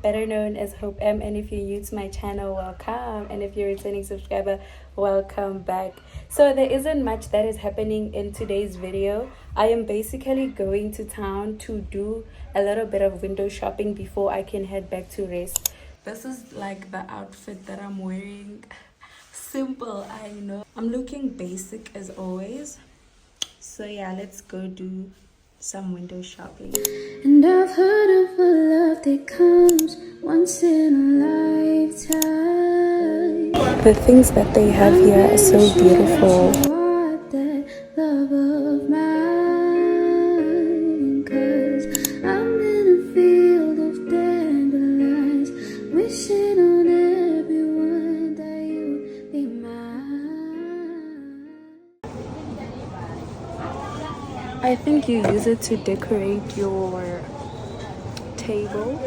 better known as Hope M. And if you're new to my channel, welcome. And if you're a returning subscriber, welcome back. So there isn't much that is happening in today's video. I am basically going to town to do a little bit of window shopping before I can head back to rest. This is like the outfit that I'm wearing. Simple, I know. I'm looking basic as always. So yeah, let's go do some window shopping. And I've heard of a love that comes once in a lifetime. The things that they have here are so beautiful. That love of mine, 'cause I'm in a field of dandelions, wishing on everyone that you'd be mine. I think you use it to decorate your table.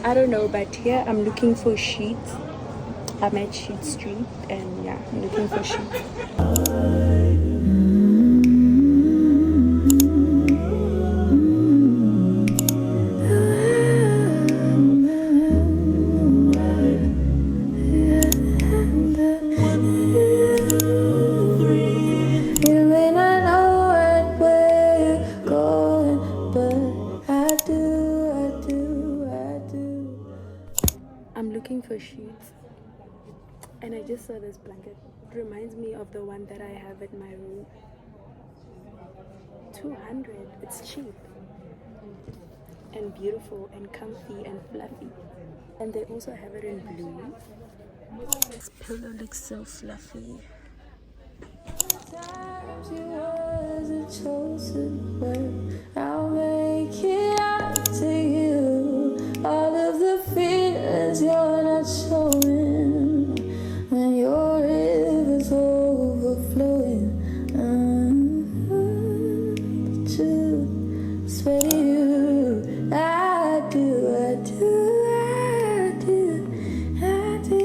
I don't know, but here I'm looking for sheets. I'm at Sheet Street and yeah, I'm looking for sheets. I'm looking for sheets and I just saw this blanket. It reminds me of the one that I have in my room. 200. It's cheap and beautiful and comfy and fluffy. And they also have it in blue. This pillow looks so fluffy. I'll make it up to you. All of the feelings you're not showing when your river's overflowing. The truth, swear to you, I do, I do, I do, I do.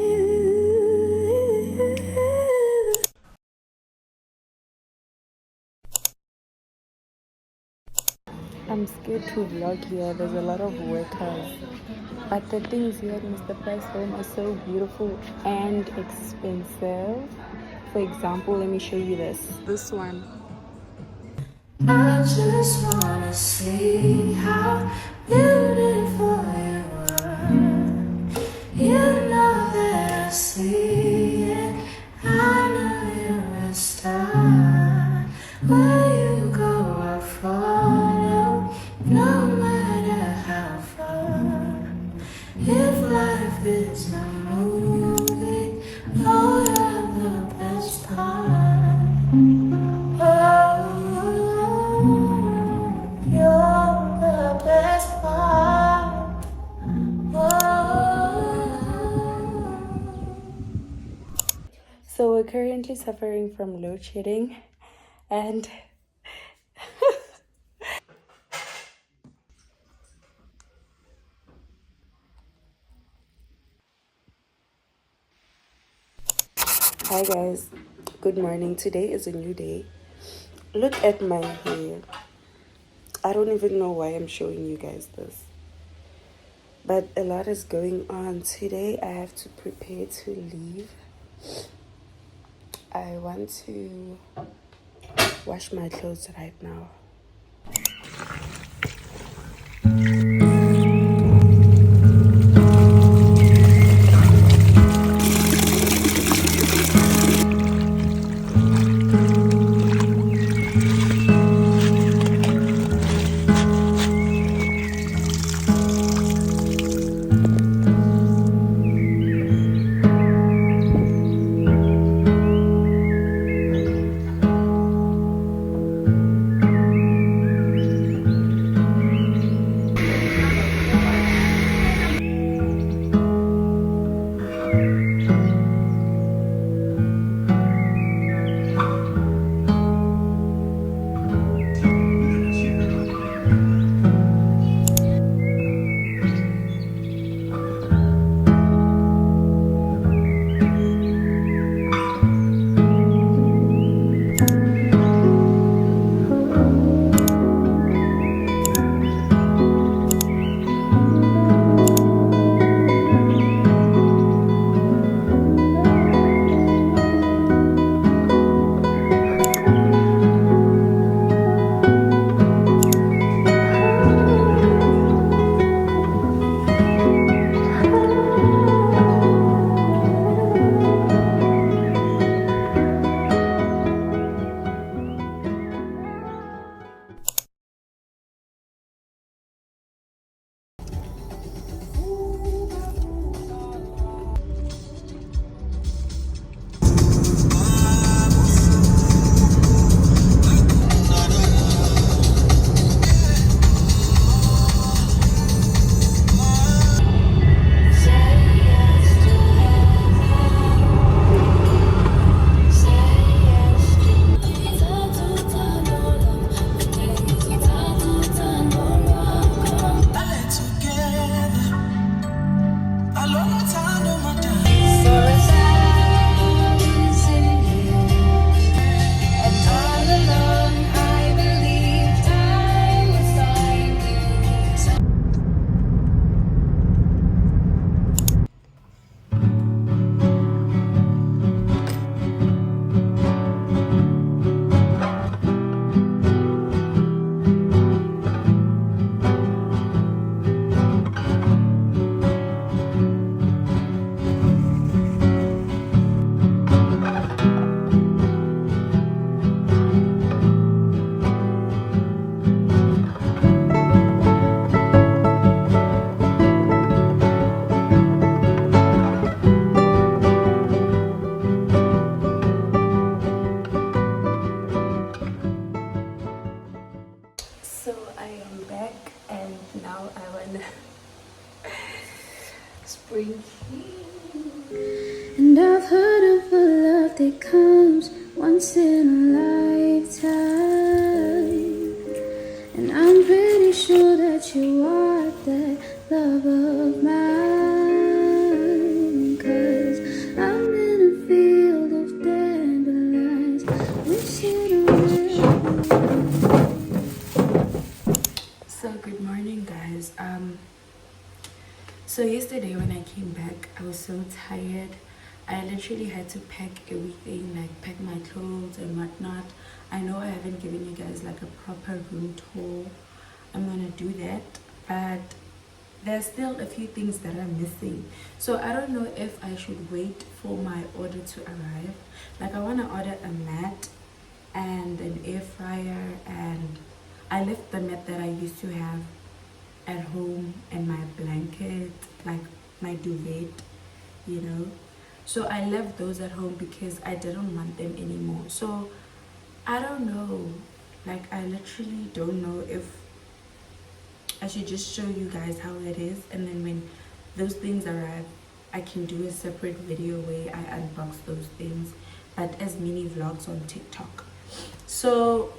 I'm scared to vlog here. There's a lot of workers. But the things here at Mr. Price Home are so beautiful and expensive. For example, let me show you this. This one. I just wanna see how beautiful you are. You know that I see it. I know you're a star. Where you go, I follow, no matter how far. If life is a movie, oh, you're the best part. Oh, you're the best part. Oh. So we're currently suffering from load shedding and hi guys, good morning. Today is a new day. Look at my hair. I don't even know why I'm showing you guys this, but a lot is going on today. I have to prepare to leave. I want to wash my clothes right now. birthday comes once in a lifetime, and I'm pretty sure that you are that love of mine. 'Cause I'm in a field of dandelions, wishing So good morning, guys. So yesterday when I came back, I was so tired. I literally had to pack everything, like pack my clothes and whatnot. I know I haven't given you guys like a proper room tour. I'm gonna do that, but there's still a few things that are missing. So I don't know if I should wait for my order to arrive. Like, I want to order a mat and an air fryer, and I left the mat that I used to have at home and my blanket, like my duvet, you know. So I left those at home because I didn't want them anymore. So I don't know, like I literally don't know if I should just show you guys how it is, and then when those things arrive, I can do a separate video where I unbox those things, but as mini vlogs on TikTok. So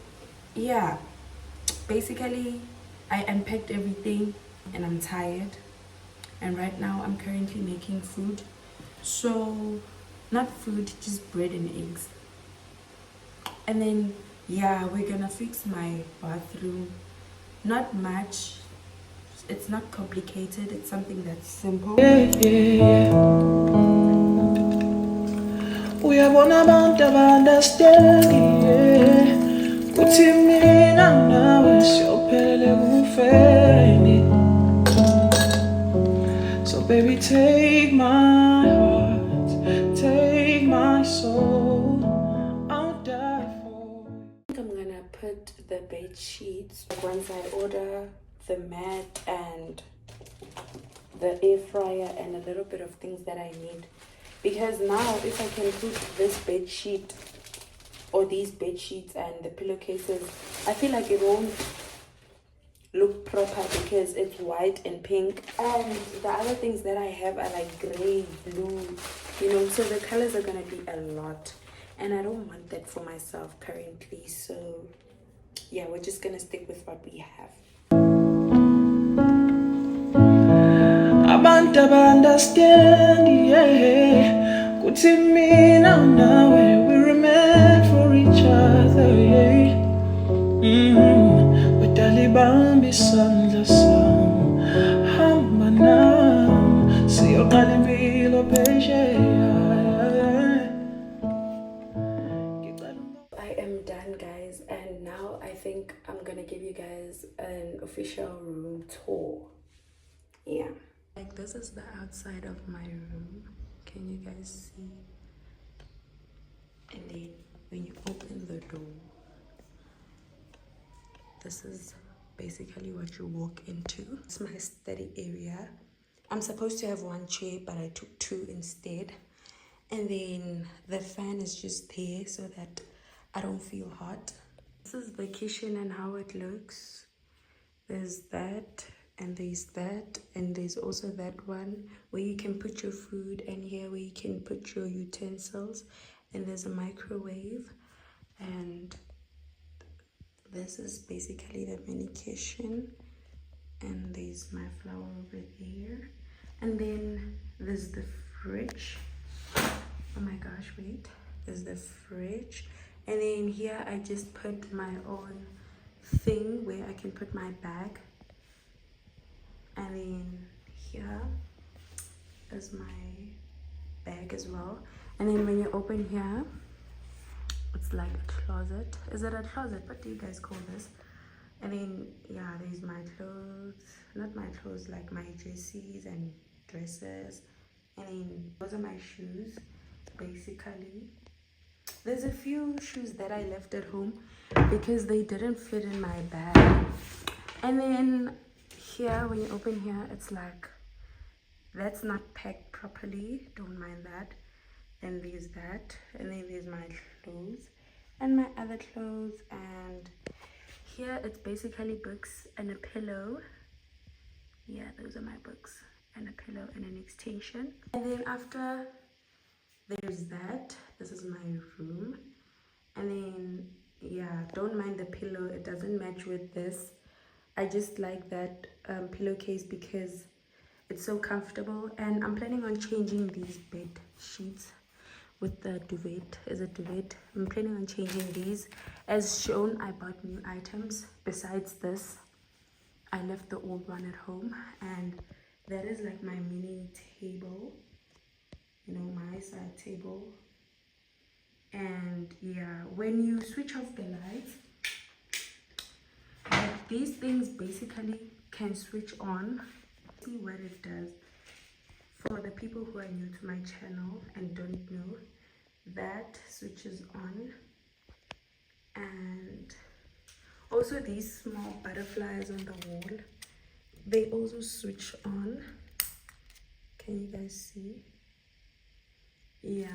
yeah, basically I unpacked everything and I'm tired, and right now I'm currently making food. So not food, just bread and eggs. And then yeah, we're gonna fix my bathroom. Not much, it's not complicated, it's something that's simple. uyabona abantu abandastendi kuthi mina nawe siyophelele kufeni. So baby, take my heart, take my soul, I'll die for you. I think I'm gonna put the bed sheets once I order the mat and the air fryer and a little bit of things that I need, because now if I can put this bed sheet or these bed sheets and the pillowcases, I feel like it won't look proper because it's white and pink, and the other things that I have are like gray, blue, you know, so the colors are gonna be a lot, and I don't want that for myself currently. So yeah, we're just gonna stick with what we have. Abantu abandastendi kuthi mina nawe we're meant for each other, Wetalibambi isandla sami, hamba nami siyoqala impilo phesheya. I am done, guys, and now I think I'm gonna give you guys an official room tour. Yeah, like this is the outside of my room. Can you guys see? And then when you open the door, this is basically what you walk into. It's my study area. I'm supposed to have one chair, but I took two instead. And then the fan is just there so that I don't feel hot. This is the kitchen and how it looks. There's that, and there's that, and there's also that one where you can put your food, and here where you can put your utensils, and there's a microwave, and this is basically the mini kitchen, and there's my flower over there, and then there's the fridge. Oh my gosh, wait, there's the fridge, and then here I just put my own thing where I can put my bag, and then here is my bag as well. And then when you open here, it's like a closet. Is it a closet? What do you guys call this? And then yeah, there's my clothes, not my clothes, like my jerseys and dresses, and then those are my shoes. Basically there's a few shoes that I left at home because they didn't fit in my bag. And then here, when you open here, it's like that's not packed properly, don't mind that. Then there's that, and then there's my clothes and my other clothes, and here it's basically books and a pillow. Yeah, those are my books and a pillow and an extension. And then after there's that, this is my don't mind the pillow, it doesn't match with this. I just like that pillowcase because it's so comfortable, and I'm planning on changing these bed sheets with the duvet. Is a duvet. I'm planning on changing these. As shown, I bought new items. Besides this, I left the old one at home, and that is like my mini table, you know, my side table. And yeah, when you switch off the lights, like these things basically can switch on. See what it does. For the people who are new to my channel and don't know, that switches on. And also these small butterflies on the wall, they also switch on. Can you guys see? Yeah.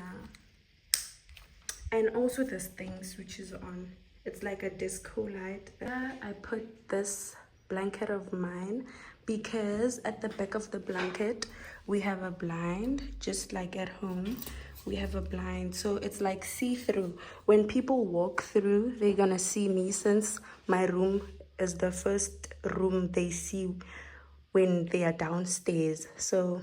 And also this thing switches on. It's like a disco light. I put this blanket of mine because at the back of the blanket we have a blind, just like at home we have a blind, so it's like see-through. When people walk through, they're gonna see me, since my room is the first room they see when they are downstairs. So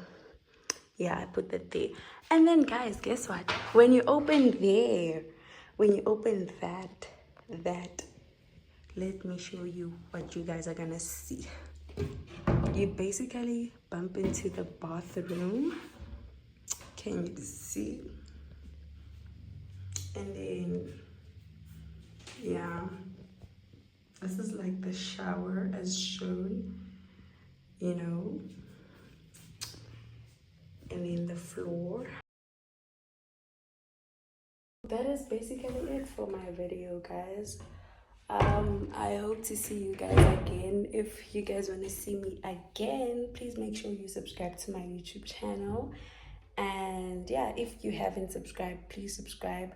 yeah, I put that there. And then guys, guess what? When you open there, when you open that, let me show you what you guys are gonna see. You basically bump into the bathroom. Can you see? And then yeah, this is like the shower as shown, you know, and then the floor. That is basically it for my video, guys. I hope to see you guys again. If you guys want to see me again, please make sure you subscribe to my YouTube channel. And yeah, if you haven't subscribed, please subscribe.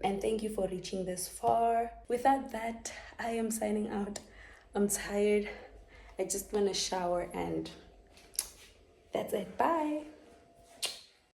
And thank you for reaching this far. Without that, I am signing out. I'm tired. I just want to shower, and that's it. Bye.